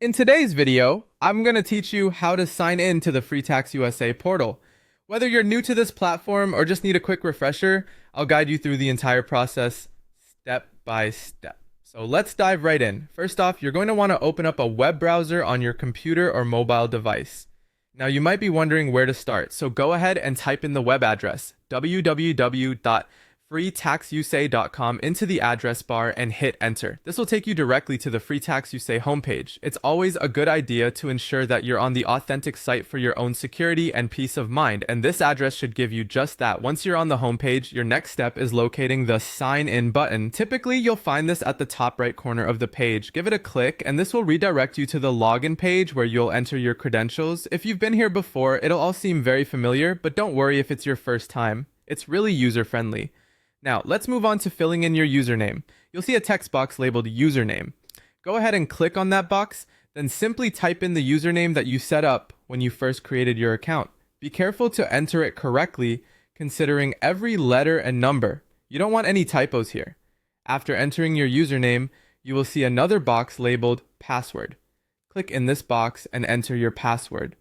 In today's video, I'm going to teach you how to sign in to the Freetaxusa portal. Whether you're new to this platform or just need a quick refresher, I'll guide you through the entire process step by step. So let's dive right in. First off, you're going to want to open up a web browser on your computer or mobile device. Now you might be wondering where to start, so go ahead and type in the web address www.freetaxusa.com into the address bar and hit enter. This will take you directly to the Freetaxusa homepage. It's always a good idea to ensure that you're on the authentic site for your own security and peace of mind, and this address should give you just that. Once you're on the homepage, your next step is locating the sign in button. Typically, you'll find this at the top right corner of the page. Give it a click, and this will redirect you to the login page where you'll enter your credentials. If you've been here before, it'll all seem very familiar, but don't worry if it's your first time. It's really user-friendly. Now, let's move on to filling in your username. You'll see a text box labeled username. Go ahead and click on that box, then simply type in the username that you set up when you first created your account. Be careful to enter it correctly, considering every letter and number. You don't want any typos here. After entering your username, you will see another box labeled password. Click in this box and enter your password.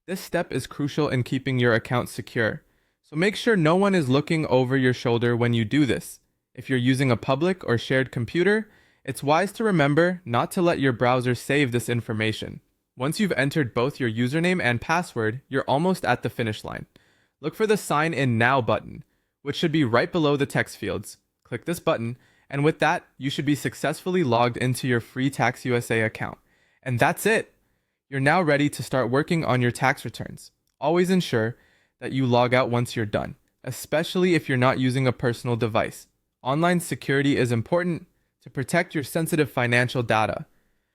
This step is crucial in keeping your account secure. So make sure no one is looking over your shoulder when you do this. If you're using a public or shared computer, it's wise to remember not to let your browser save this information. Once you've entered both your username and password, you're almost at the finish line. Look for the Sign In Now button, which should be right below the text fields. Click this button, and with that, you should be successfully logged into your Freetaxusa account. And that's it! You're now ready to start working on your tax returns. Always ensure that you log out once you're done, especially if you're not using a personal device. Online security is important to protect your sensitive financial data.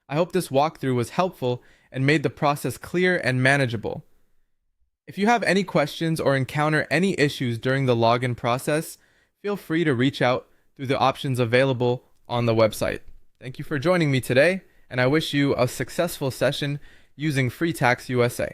I hope this walkthrough was helpful and made the process clear and manageable. If you have any questions or encounter any issues during the login process, feel free to reach out through the options available on the website. Thank you for joining me today, and I wish you a successful session using Freetaxusa.